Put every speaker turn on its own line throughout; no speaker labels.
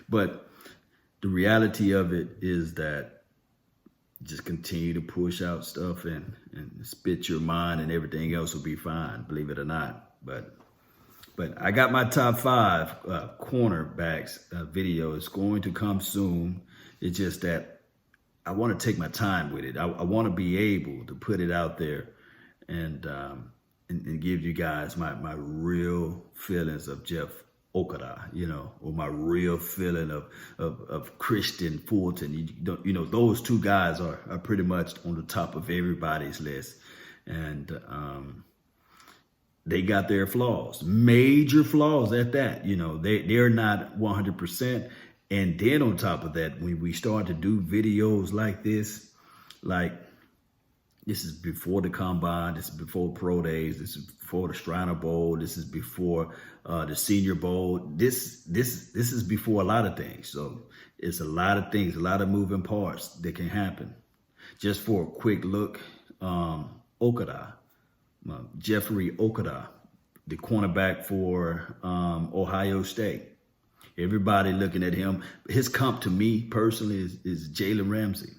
But the reality of it is that just continue to push out stuff and spit your mind, and everything else will be fine, believe it or not. But I got my top 5 cornerbacks video. It's going to come soon. It's just that I want to take my time with it. I want to be able to put it out there and give you guys my real feelings of Jeff Okada, or my real feeling of Christian Fulton. Those two guys are pretty much on the top of everybody's list. And they got their flaws, major flaws at that. They're not 100%. And then on top of that, when we start to do videos like this is before the combine, this is before pro days, this is before the Shriner Bowl, this is before the Senior Bowl. This is before a lot of things. So it's a lot of things, a lot of moving parts that can happen. Just for a quick look, Okada. Jeffrey Okada, the cornerback for Ohio State. Everybody looking at him. His comp to me personally is Jalen Ramsey.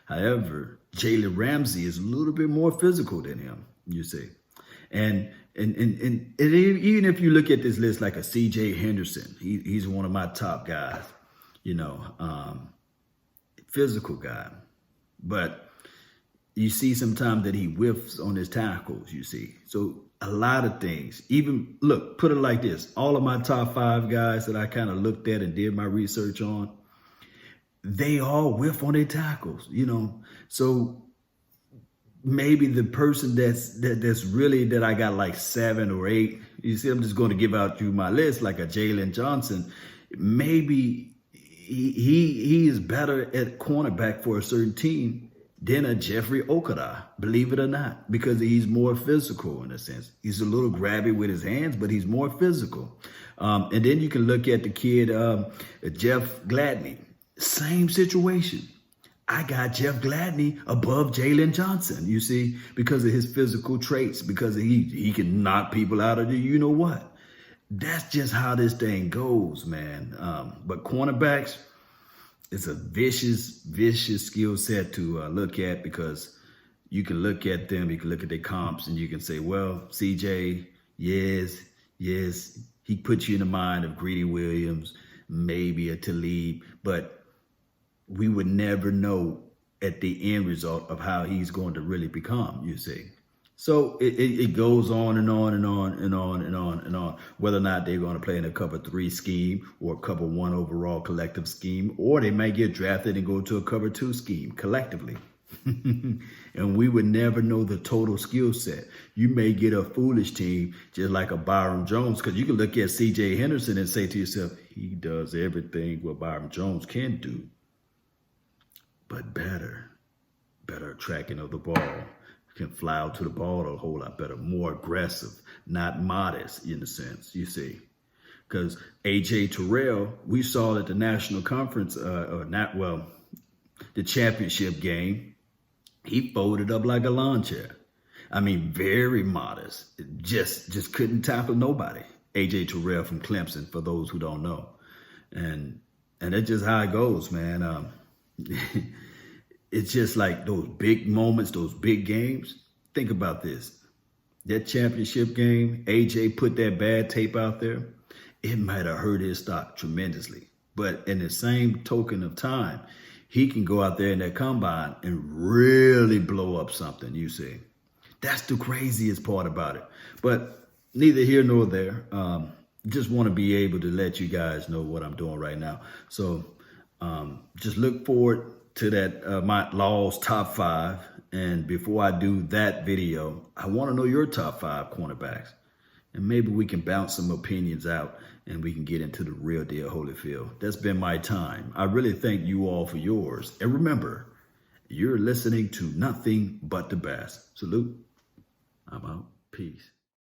However, Jalen Ramsey is a little bit more physical than him, you see. And even if you look at this list like a C.J. Henderson, he's one of my top guys, physical guy. But you see sometimes that he whiffs on his tackles, you see. So a lot of things, even, look, put it like this. All of my top 5 guys that I kind of looked at and did my research on, they all whiff on their tackles, So maybe the person that's really that I got like 7 or 8, you see, I'm just going to give out you my list like a Jalen Johnson. Maybe he is better at cornerback for a certain team than a Jeffrey Okada, believe it or not, because he's more physical in a sense. He's a little grabby with his hands, but he's more physical. And then you can look at the kid, Jeff Gladney. Same situation. I got Jeff Gladney above Jalen Johnson, you see, because of his physical traits, because he can knock people out of the you-know-what. That's just how this thing goes, man. But cornerbacks, it's a vicious skill set to look at, because you can look at them, you can look at their comps, and you can say, well, CJ, yes, he puts you in the mind of Greedy Williams, maybe a Talib, but we would never know at the end result of how he's going to really become, you see. So it goes on and on and on and on and on and on, whether or not they're going to play in a cover 3 scheme or a cover 1 overall collective scheme, or they might get drafted and go to a cover 2 scheme collectively. And we would never know the total skill set. You may get a foolish team just like a Byron Jones, because you can look at C.J. Henderson and say to yourself, he does everything what Byron Jones can do, but better tracking of the ball. Can fly out to the ball a whole lot better, more aggressive, not modest in a sense, you see. Because A.J. Terrell, we saw at the national conference, the championship game, he folded up like a lawn chair. I mean, very modest. Just couldn't tackle nobody. A.J. Terrell from Clemson, for those who don't know. And that's just how it goes, man. It's just like those big moments, those big games. Think about this. That championship game, AJ put that bad tape out there. It might have hurt his stock tremendously. But in the same token of time, he can go out there in that combine and really blow up something, you see. That's the craziest part about it. But neither here nor there. Just want to be able to let you guys know what I'm doing right now. So just look forward to that my Law's top 5. And before I do that video, I want to know your top 5 cornerbacks. And maybe we can bounce some opinions out and we can get into the real deal Holyfield. That's been my time. I really thank you all for yours. And remember, you're listening to nothing but the best. Salute. I'm out. Peace.